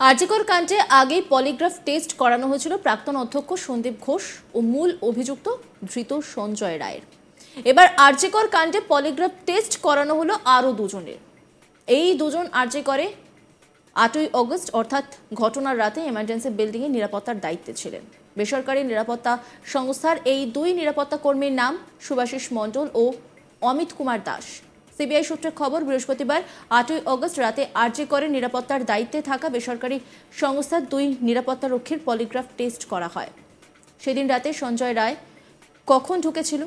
আরজিকর কাণ্ডে আগেই polygraph test করানো হয়েছিল প্রাক্তন অধ্যক্ষ সন্দীপ ঘোষ ও মূল অভিযুক্ত ধৃত সঞ্জয় রায়ের। এবার আরজিকর কাণ্ডে পলিগ্রাফ টেস্ট করানো হলো আরও দুজনের। এই দুজন আরজিকরে 8ই অগস্ট অর্থাৎ ঘটনার রাতে এমার্জেন্সি বিল্ডিংয়ে নিরাপত্তার দায়িত্বে ছিলেন। বেসরকারি নিরাপত্তা সংস্থার এই দুই নিরাপত্তা কর্মীর নাম শুভাশিস মণ্ডল ও অমিত কুমার দাস। সিবিআই সূত্রে খবর, বৃহস্পতিবার 8ই অগস্ট রাতে আরজিকরে নিরাপত্তার দায়িত্বে থাকা বেসরকারি সংস্থার দুই নিরাপত্তা রক্ষীর পলিগ্রাফ টেস্ট করা হয়। সেদিন রাতে সঞ্জয় রায় কখন ঢুকেছিল,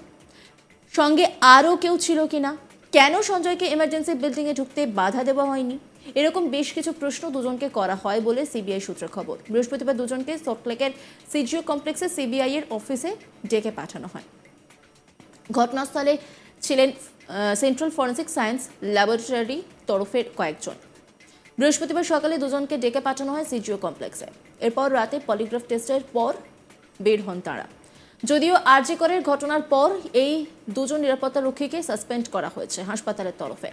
সঙ্গে আরও কেউ ছিল কিনা, কেন সঞ্জয়কে এমার্জেন্সি বিল্ডিংয়ে ঢুকতে বাধা দেওয়া হয়নি, এরকম বেশ কিছু প্রশ্ন দুজনকে করা হয় বলে সিবিআই সূত্রে খবর। বৃহস্পতিবার দুজনকে সল্টলেকের সিজিও কমপ্লেক্সে সিবিআই এর অফিসে ডেকে পাঠানো হয়। ঘটনাস্থলে ছিলেন সেন্ট্রাল ফরেন্সিক সায়েন্স ল্যাবরেটরি তরফের কয়েকজন। বৃহস্পতিবার সকালে দুজনকে ডেকে পাঠানো হয় সিজিও কমপ্লেক্সে। এরপর রাতে পলিগ্রাফ টেস্টের পর বের হন তাঁরা। যদিও আরজিকরের ঘটনার পর এই দুজন নিরাপত্তা রক্ষীকে সাসপেন্ড করা হয়েছে হাসপাতালের তরফে।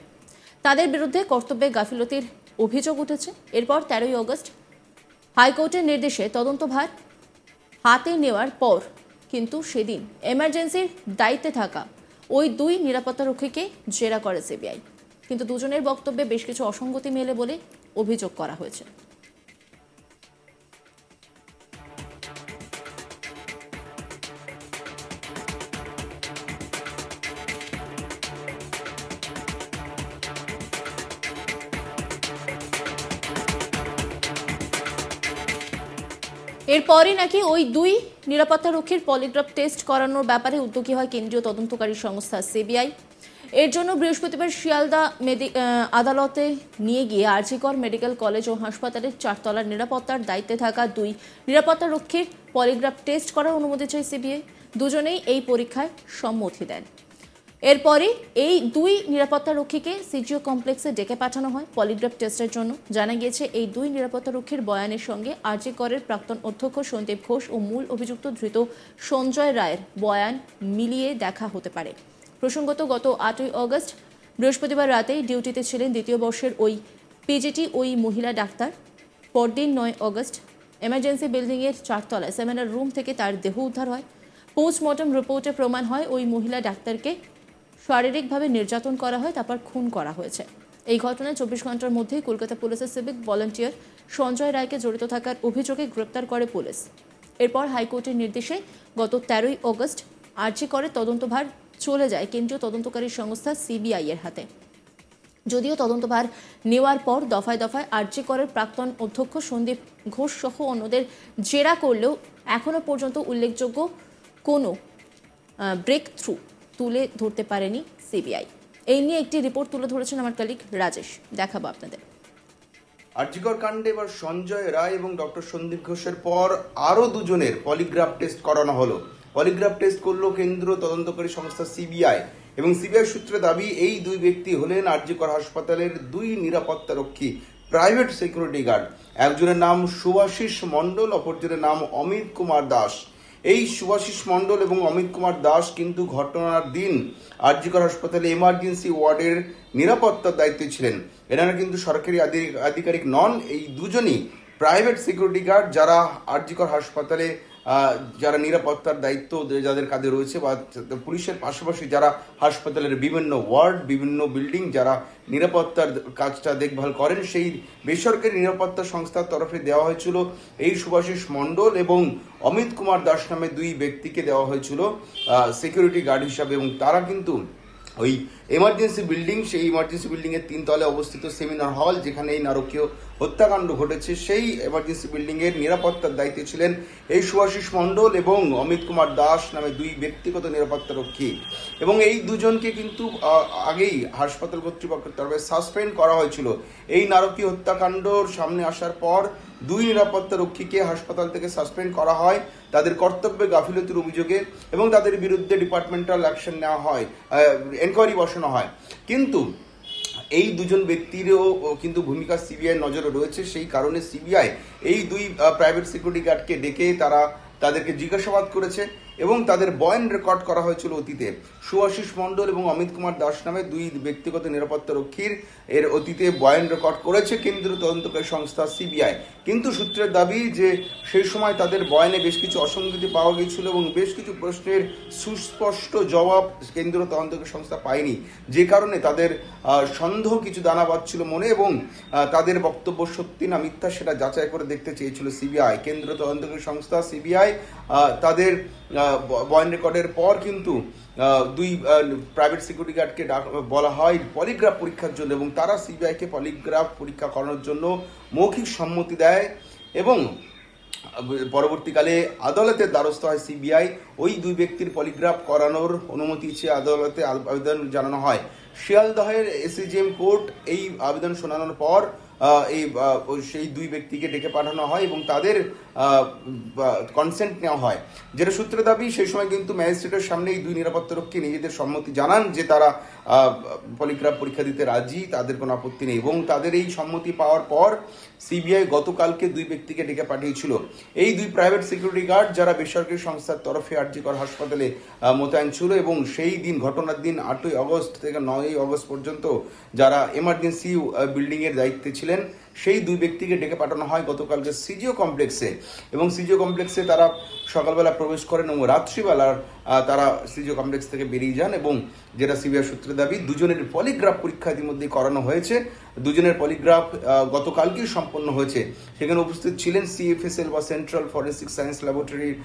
তাদের বিরুদ্ধে কর্তব্যে গাফিলতির অভিযোগ উঠেছে। এরপর 13ই অগস্ট হাইকোর্টের নির্দেশে তদন্তভার হাতে নেওয়ার পর কিন্তু সেদিন এমার্জেন্সির দায়িত্বে থাকা ওই দুই নিরাপত্তা রক্ষীকে জেরা করে সিবিআই। কিন্তু দুজনের বক্তব্যে বেশ কিছু অসঙ্গতি মেলে বলে অভিযোগ করা হয়েছে। এরপরই নাকি ওই দুই নিরাপত্তা রক্ষীর পলিগ্রাফ টেস্ট করানোর ব্যাপারে উদ্যোগী হয় কেন্দ্রীয় তদন্তকারী সংস্থা সিবিআই। এর জন্য বৃহস্পতিবার শিয়ালদা আদালতে নিয়ে গিয়ে আরজিকর মেডিকেল কলেজ ও হাসপাতালের 4 তলার নিরাপত্তার দায়িত্বে থাকা দুই নিরাপত্তা রক্ষীর পলিগ্রাফ টেস্ট করার অনুমতি চায় সিবিআই। দুজনেই এই পরীক্ষায় সম্মতি দেন। এরপরই এই দুই নিরাপত্তা রক্ষীকে সিজিও কমপ্লেক্সে ডেকে পাঠানো হয় পলিগ্রাফ টেস্টের জন্য। জানা গিয়েছে এই দুই নিরাপত্তা রক্ষীর বয়ানের সঙ্গে আরজিকরের প্রাক্তন অধ্যক্ষ সন্দীপ ঘোষ ও মূল অভিযুক্ত ধৃত সঞ্জয় রায়ের বয়ান মিলিয়ে দেখা হতে পারে। প্রসঙ্গত, গত 8ই অগস্ট বৃহস্পতিবার রাতেই ডিউটিতে ছিলেন দ্বিতীয় বর্ষের ওই পিজিটি ওই মহিলা ডাক্তার। পরদিন 9 অগস্ট এমার্জেন্সি বিল্ডিংয়ের 4 তলায় সেমিনার রুম থেকে তার দেহ উদ্ধার হয়। পোস্টমর্টম রিপোর্টে প্রমাণ হয় ওই মহিলা ডাক্তারকে শারীরিকভাবে নির্যাতন করা হয়, তারপর খুন করা হয়েছে। এই ঘটনায় 24 ঘন্টার মধ্যেই কলকাতা পুলিশের সিভিক ভলান্টিয়ার সঞ্জয় রায়কে জড়িত থাকার অভিযোগে গ্রেপ্তার করে পুলিশ। এরপর হাইকোর্টের নির্দেশে গত 13ই অগস্ট আরজিকরে তদন্তভার চলে যায় কেন্দ্রীয় তদন্তকারী সংস্থা সিবিআই এর হাতে। যদিও তদন্তভার নেওয়ার পর দফায় দফায় আরজিকরের প্রাক্তন অধ্যক্ষ সন্দীপ ঘোষ সহ অন্যদের জেরা করলেও এখনো পর্যন্ত উল্লেখযোগ্য কোনো ব্রেক থ্রু তুলে ধরতে পারেনি সিবিআই। এই নিয়ে একটি রিপোর্ট তুলে ধরেছেন আমার কলিগ রাজেশ, দেখাবো আপনাদের। আরজিকর কাণ্ডে এবার সঞ্জয় রায় এবং ডক্টর সন্দীপ ঘোষের পর আরও দুজনের পলিগ্রাফ টেস্ট করানো হলো। পলিগ্রাফ টেস্ট করলো কেন্দ্রীয় তদন্তকারী সংস্থা সিবিআই এবং সিবিআই সূত্রে দাবি এই দুই ব্যক্তি হলেন আরজিকর হাসপাতালের দুই নিরাপত্তা রক্ষী, প্রাইভেট সিকিউরিটি গার্ড। একজনের নাম শুভাশিস মণ্ডল, অপরজনের নাম অমিত কুমার দাস। এই শুভাশিস মণ্ডল এবং অমিত কুমার দাস কিন্তু ঘটনার দিন আরজিকর হাসপাতালে এমার্জেন্সি ওয়ার্ডের নিরাপত্তার দায়িত্বে ছিলেন। এনারা কিন্তু সরকারি আধিকারিক নন। এই দুজনই প্রাইভেট সিকিউরিটি গার্ড, যারা আরজিকর হাসপাতালে যারা নিরাপত্তার দায়িত্ব যাদের কাঁধে রয়েছে বা পুলিশের পাশাপাশি যারা হাসপাতালের বিভিন্ন ওয়ার্ড, বিভিন্ন বিল্ডিং যারা নিরাপত্তার কাজটা দেখভাল করেন, সেই বেসরকারি নিরাপত্তা সংস্থার তরফে দেওয়া হয়েছিল এই শুভাশিস মণ্ডল এবং অমিত কুমার দাস নামে দুই ব্যক্তিকে দেওয়া হয়েছিল সিকিউরিটি গার্ড হিসাবে। এবং তারা কিন্তু ওই এমার্জেন্সি বিল্ডিং, সেই ইমার্জেন্সি বিল্ডিংয়ের 3 তলায় অবস্থিত সেমিনার হল যেখানে এই নারকীয় হত্যাকাণ্ড ঘটেছে, সেই এমার্জেন্সি বিল্ডিংয়ের নিরাপত্তার দায়িত্বে ছিলেন এই শুভাশিস মণ্ডল এবং অমিত কুমার দাস নামে দুই ব্যক্তিগত নিরাপত্তা রক্ষী। এবং এই দুজনকে কিন্তু আগেই হাসপাতাল কর্তৃপক্ষের তরফে সাসপেন্ড করা হয়েছিল। এই নারকীয় হত্যাকাণ্ডর সামনে আসার পর দুই নিরাপত্তা রক্ষীকে হাসপাতাল থেকে সাসপেন্ড করা হয় তাদের কর্তব্যে গাফিলতির অভিযোগে এবং তাদের বিরুদ্ধে ডিপার্টমেন্টাল অ্যাকশন নেওয়া হয়, এনকোয়ারি বসানো হয়। কিন্তু এই দুজন ব্যক্তিরও কিন্তু ভূমিকা সিবিআই নজরে রয়েছে। সেই কারণে সিবিআই এই দুই প্রাইভেট সিকিউরিটি গার্ডকে ডেকে তাদেরকে জিজ্ঞাসাবাদ করেছে এবং তাদের বয়ান রেকর্ড করা হয়েছিল অতীতে। শুভাশিস মণ্ডল এবং অমিত কুমার দাস নামে দুই ব্যক্তিগত নিরাপত্তা রক্ষীর এর অতীতে বয়ান রেকর্ড করেছে কেন্দ্রীয় তদন্তকারী সংস্থা সিবিআই। কিন্তু সূত্রের দাবি যে সেই সময় তাদের বয়ানে বেশ কিছু অসঙ্গতি পাওয়া গিয়েছিল এবং বেশ কিছু প্রশ্নের সুস্পষ্ট জবাব কেন্দ্রীয় তদন্তকারী সংস্থা পায়নি, যে কারণে তাদের সন্দেহ কিছু দানা বাঁধছিল মনে এবং তাদের বক্তব্য সত্যি না মিথ্যা সেটা যাচাই করে দেখতে চেয়েছিল সিবিআই। কেন্দ্রীয় তদন্তকারী সংস্থা সিবিআই তাদের বয়ান রেকর্ডের পর কিন্তু দুই প্রাইভেট সিকিউরিটি গার্ডকে বলা হয় পলিগ্রাফ পরীক্ষার জন্য এবং তারা সিবিআইকে পলিগ্রাফ পরীক্ষা করানোর জন্য মৌখিক সম্মতি দেয় এবং পরবর্তীকালে আদালতের দ্বারস্থ হয় সিবিআই। ওই দুই ব্যক্তির পলিগ্রাফ করানোর অনুমতি চেয়ে আদালতে আবেদন জানানো হয়। শিয়ালদহের এসিজিএম কোর্ট এই আবেদন শোনানোর পর সেই দুই ব্যক্তিকে ডেকে পাঠানো হয় এবং তাদের কনসেন্ট নেওয়া হয়, যেটা সূত্রে দাবি সেই সময় কিন্তু ম্যাজিস্ট্রেটের সামনে এই দুই নিরাপত্তারক্ষী নিজেদের সম্মতি জানান যে তারা পলিগ্রাফ পরীক্ষা দিতে রাজি, তাদের কোনো আপত্তি নেই এবং তাদের এই সম্মতি পাওয়ার পর সিবিআই গতকালকে দুই ব্যক্তিকে ডেকে পাঠিয়েছিল। এই দুই প্রাইভেট সিকিউরিটি গার্ড যারা বেসরকারি সংস্থার তরফে আরজিকর হাসপাতালে মোতায়েন ছিল এবং সেই দিন ঘটনার দিন 8ই আগস্ট থেকে 9ই আগস্ট পর্যন্ত যারা এমার্জেন্সি বিল্ডিংয়ের দায়িত্বে ছিলেন সেই দুই ব্যক্তিকে ডেকে পাঠানো হয় গতকালকে সিজিও কমপ্লেক্সে এবং সিজিও কমপ্লেক্সে তারা সকালবেলা প্রবেশ করেন এবং রাত্রিবেলার তারা সিজিও কমপ্লেক্স থেকে বেরিয়ে যান এবং যেটা সিবিআই সূত্রে দাবি দুজনের পলিগ্রাফ পরীক্ষা ইতিমধ্যেই করানো হয়েছে। দুজনের পলিগ্রাফ গতকালকেই সম্পন্ন হয়েছে। সেখানে উপস্থিত ছিলেন সিএফএসএল বা সেন্ট্রাল ফরেন্সিক সায়েন্স ল্যাবরেটরির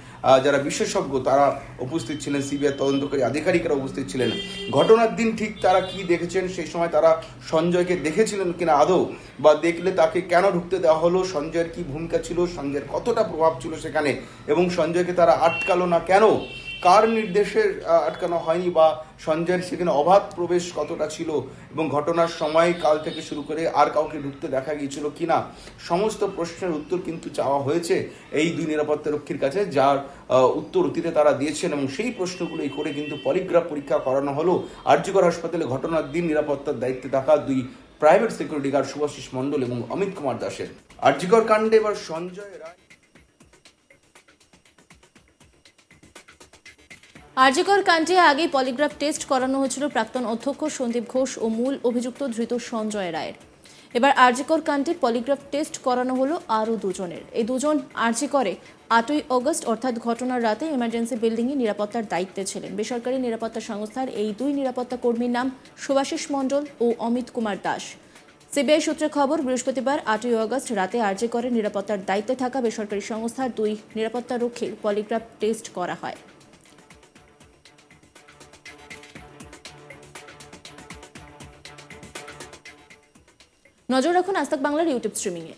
যারা বিশেষজ্ঞ তারা উপস্থিত ছিলেন, সিবিআই তদন্তকারী আধিকারিকরা উপস্থিত ছিলেন। ঘটনার দিন ঠিক তারা কি দেখেছেন, সেই সময় তারা সঞ্জয়কে দেখেছিলেন কিনা আদৌ, বা দেখলে তাকে কেন ঢুকতে দেওয়া হলো, সঞ্জয়ের কি ভূমিকা ছিল, সঞ্জয়ের কতটা প্রভাব ছিল সেখানে এবং সঞ্জয়কে তারা আটকালো না কেন, কার নির্দেশে আটকানো হয়নি বা সঞ্জয়ের সেখানে অবাধ প্রবেশ কতটা ছিল এবং ঘটনার সময় কাল থেকে শুরু করে আর কাউকে ঢুকতে দেখা গিয়েছিল কিনা, সমস্ত প্রশ্নের উত্তর কিন্তু চাওয়া হয়েছে এই দুই নিরাপত্তারক্ষীর কাছে, যার উত্তর অতীতে তারা দিয়েছেন এবং সেই প্রশ্নগুলোই করে কিন্তু পলিগ্রাফ পরীক্ষা করানো হলো আরজিকর হাসপাতালে ঘটনার দিন নিরাপত্তার দায়িত্বে থাকা দুই প্রাইভেট সিকিউরিটি গার্ড শুভাশিস মণ্ডল এবং অমিত কুমার দাসের। আরজিকর কাণ্ডে এবার সঞ্জয় রায়। আরজিকর কাণ্ডে আগেই পলিগ্রাফ টেস্ট করানো হয়েছিল প্রাক্তন অধ্যক্ষ সন্দীপ ঘোষ ও মূল অভিযুক্ত ধৃত সঞ্জয় রায়ের। এবার আরজিকর কাণ্ডে পলিগ্রাফ টেস্ট করানো হলো আরও দুজনের। এই দুজন আরজিকরে 8ই আগস্ট অর্থাৎ ঘটনার রাতে এমার্জেন্সি বিল্ডিংয়ে নিরাপত্তার দায়িত্বে ছিলেন। বেসরকারি নিরাপত্তা সংস্থার এই দুই নিরাপত্তা কর্মীর নাম শুভাশিস মণ্ডল ও অমিত কুমার দাস। সিবিআই সূত্রে খবর, বৃহস্পতিবার 8ই আগস্ট রাতে আরজিকরে নিরাপত্তার দায়িত্বে থাকা বেসরকারি সংস্থার দুই নিরাপত্তারক্ষীর পলিগ্রাফ টেস্ট করা হয়। নজর রাখুন আজ তাক বাংলার ইউটিউব স্ট্রিমিংয়ে।